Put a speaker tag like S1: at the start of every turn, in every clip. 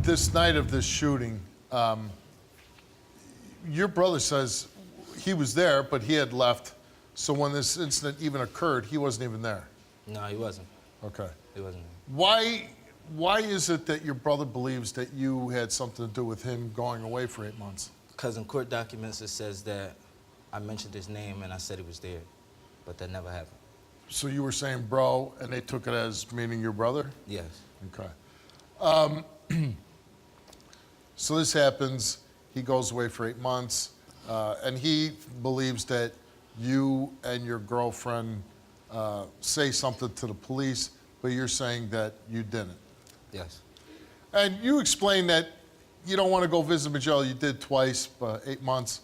S1: This night of this shooting, your brother says he was there, but he had left. So when this incident even occurred, he wasn't even there.
S2: No, he wasn't.
S1: Okay.
S2: He wasn't.
S1: Why is it that your brother believes that you had something to do with him going away for 8 months?
S2: Because in court documents it says that I mentioned his name and I said he was there, but that never happened.
S1: So you were saying bro, and they took it as meaning your brother?
S2: Yes.
S1: Okay. So this happens, he goes away for 8 months, and he believes that you and your girlfriend say something to the police, but you're saying that you didn't.
S2: Yes.
S1: And you explained that you don't want to go visit Miguel. You did twice, 8 months,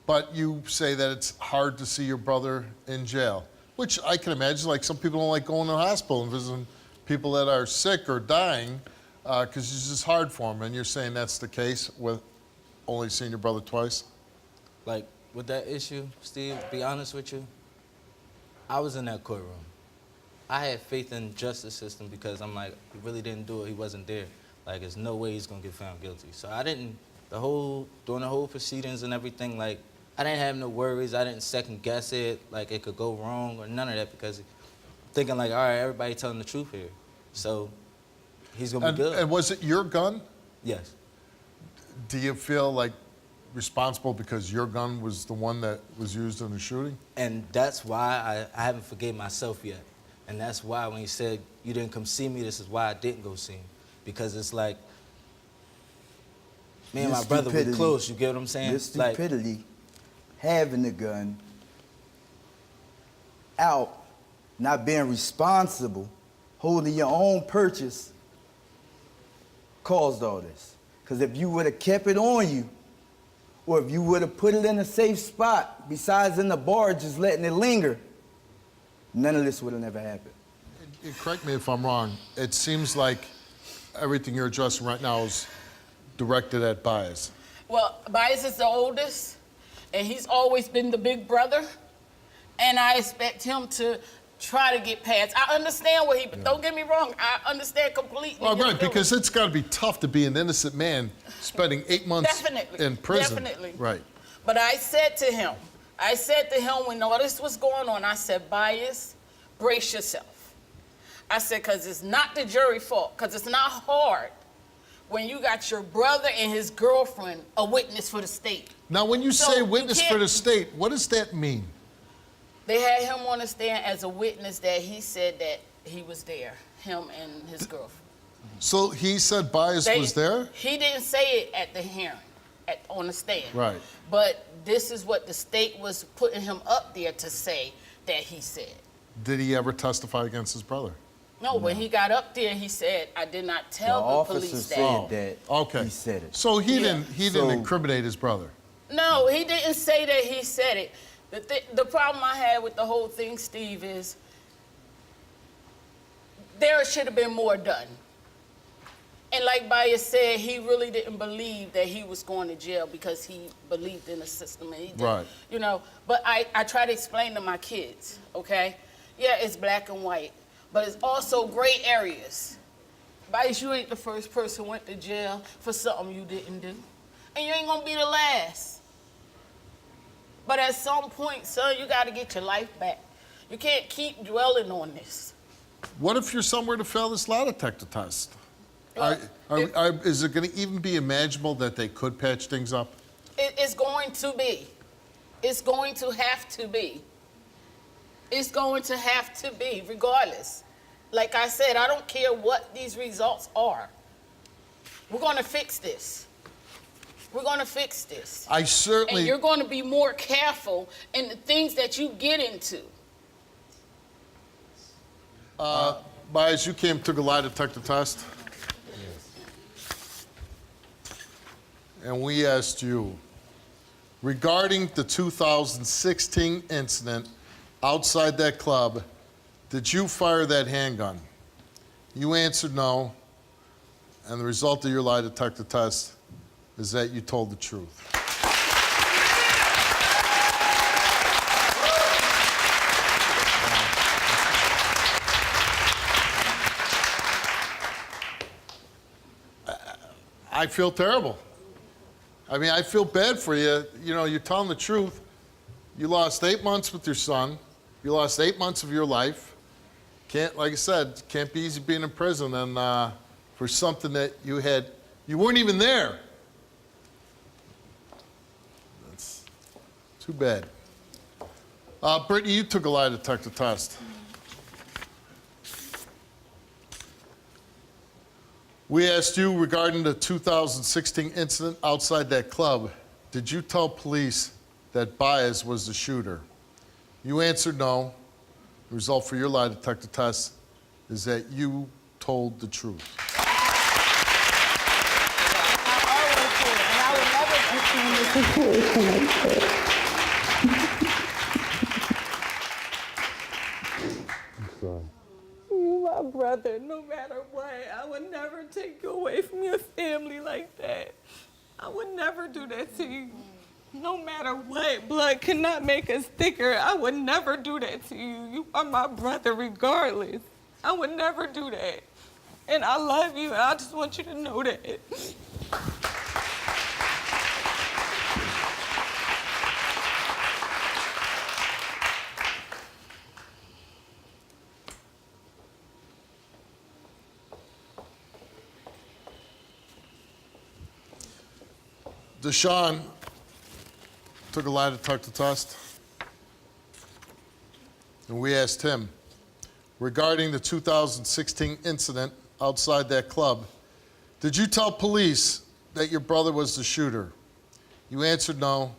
S1: but you say that it's hard to see your brother in jail, which I can imagine. Like, some people don't like going to the hospital and visiting people that are sick or dying because it's just hard for them. And you're saying that's the case with only seeing your brother twice?
S2: Like, with that issue, Steve, to be honest with you, I was in that courtroom. I had faith in the justice system because I'm like, he really didn't do it, he wasn't there. Like, there's no way he's gonna get found guilty. So I didn't, during the whole proceedings and everything, like, I didn't have no worries, I didn't second guess it, like it could go wrong or none of that, because thinking like, all right, everybody telling the truth here. So he's gonna be good.
S1: And was it your gun?
S2: Yes.
S1: Do you feel like responsible because your gun was the one that was used in the shooting?
S2: And that's why I haven't forgave myself yet. And that's why when he said, you didn't come see me, this is why I didn't go see him. Because it's like, me and my brother were close, you get what I'm saying?
S3: Your stupidity, having the gun, out, not being responsible, holding your own purchase, caused all this. Because if you would have kept it on you, or if you would have put it in a safe spot, besides in the bar, just letting it linger, none of this would have never happened.
S1: And correct me if I'm wrong, it seems like everything you're addressing right now is directed at Baez.
S4: Well, Baez is the oldest, and he's always been the big brother, and I expect him to try to get past. I understand what don't get me wrong, I understand completely.
S1: Well, right, because it's got to be tough to be an innocent man spending 8 months in prison.
S4: Definitely.
S1: Right.
S4: But I said to him when all this was going on, I said, Baez, brace yourself. I said, because it's not the jury's fault, because it's not hard when you got your brother and his girlfriend a witness for the state.
S1: Now, when you say witness for the state, what does that mean?
S4: They had him on the stand as a witness that he said that he was there, him and his girlfriend.
S1: So he said Baez was there?
S4: He didn't say it at the hearing, on the stand.
S1: Right.
S4: But this is what the state was putting him up there to say that he said.
S1: Did he ever testify against his brother?
S4: No, when he got up there, he said, I did not tell the police that.
S3: The officer said that
S1: okay.
S3: He said it.
S1: So he didn't incriminate his brother?
S4: No, he didn't say that he said it. The problem I had with the whole thing, Steve, is there should have been more done. And like Baez said, he really didn't believe that he was going to jail because he believed in the system. And he did,
S1: right.
S4: You know, but I try to explain to my kids, okay? Yeah, it's black and white, but it's also gray areas. Baez, you ain't the first person went to jail for something you didn't do. And you ain't gonna be the last. But at some point, son, you gotta get your life back. You can't keep dwelling on this.
S1: What if you're somewhere to fail this lie detector test? Is it going to even be imaginable that they could patch things up?
S4: It's going to be. It's going to have to be. It's going to have to be, regardless. Like I said, I don't care what these results are. We're going to fix this. We're going to fix this.
S1: I certainly...
S4: And you're going to be more careful in the things that you get into.
S1: Baez, you came took a lie detector test? And we asked you, regarding the 2016 incident outside that club, did you fire that handgun? You answered no, and the result of your lie detector test is that you told the truth. I feel terrible. I mean, I feel bad for you. You know, you're telling the truth. You lost 8 months with your son. You lost 8 months of your life. Can't, like I said, can't be easy being in prison and for something that you weren't even there. That's too bad. Brittany, you took a lie detector test. We asked you regarding the 2016 incident outside that club. Did you tell police that Baez was the shooter? You answered no. The result for your lie detector test is that you told the truth.
S5: You my brother, no matter what. I would never take you away from your family like that. I would never do that to you. No matter what, blood cannot make us thicker. I would never do that to you. You are my brother regardless. I would never do that. And I love you, and I just want you to know that.
S1: Deshaun took a lie detector test, and we asked him, regarding the 2016 incident outside that club, did you tell police that your brother was the shooter? You answered no,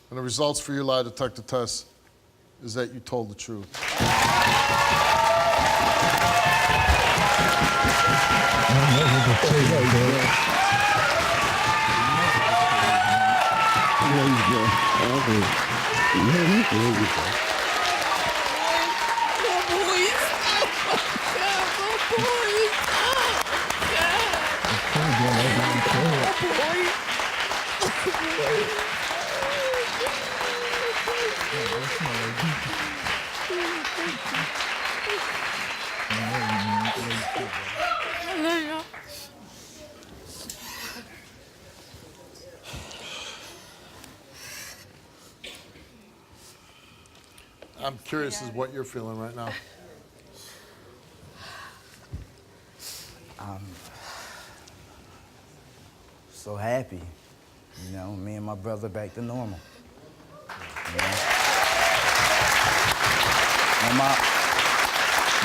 S1: and the results for your lie detector test is that you told the truth. I'm curious as what you're feeling right now.
S3: So happy. You know, me and my brother back to normal. You know?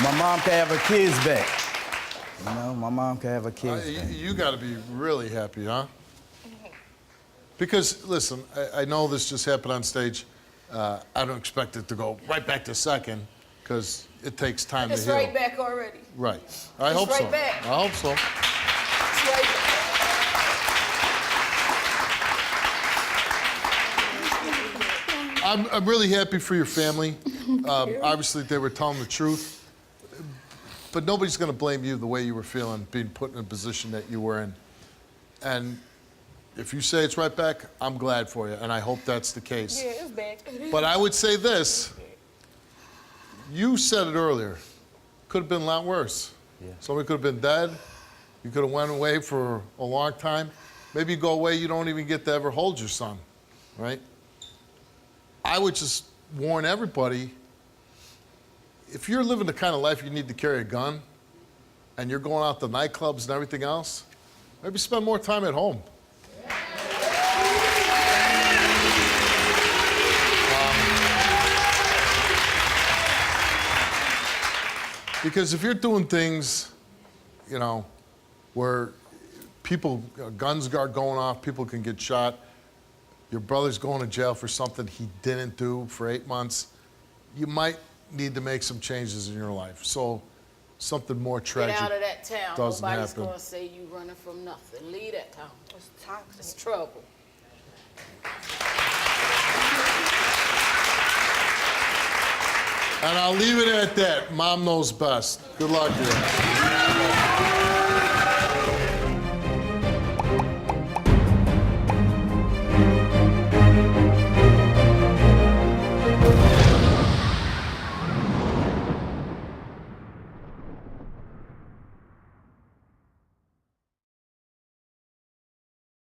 S3: My mom can have her kids back. You know, my mom can have her kids back.
S1: You got to be really happy, huh? Because, listen, I know this just happened on stage. I don't expect it to go right back to second, because it takes time to heal.
S4: It's right back already.
S1: Right. I hope so.
S4: Right back.
S1: I hope so.
S4: It's right back.
S1: I'm really happy for your family. Obviously, they were telling the truth. But nobody's going to blame you the way you were feeling, being put in a position that you were in. And if you say it's right back, I'm glad for you, and I hope that's the case.
S5: Yeah, it's back.
S1: But I would say this. You said it earlier. Could have been a lot worse.
S3: Yeah.
S1: Somebody could have been dead. You could have went away for a long time. Maybe you go away, you don't even get to ever hold your son, right? I would just warn everybody, if you're living the kind of life you need to carry a gun, and you're going out to nightclubs and everything else, maybe spend more time at home. Because if you're doing things, you know, where guns are going off, people can get shot, your brother's going to jail for something he didn't do for 8 months, you might need to make some changes in your life. So something more tragic
S4: Get out of that town.
S1: doesn't
S4: Nobody's
S1: happen.
S4: going to say you running from nothing. Leave that town.
S5: It's toxic.
S4: It's trouble.
S1: And I'll leave it at that. Mom knows best. Good luck to you.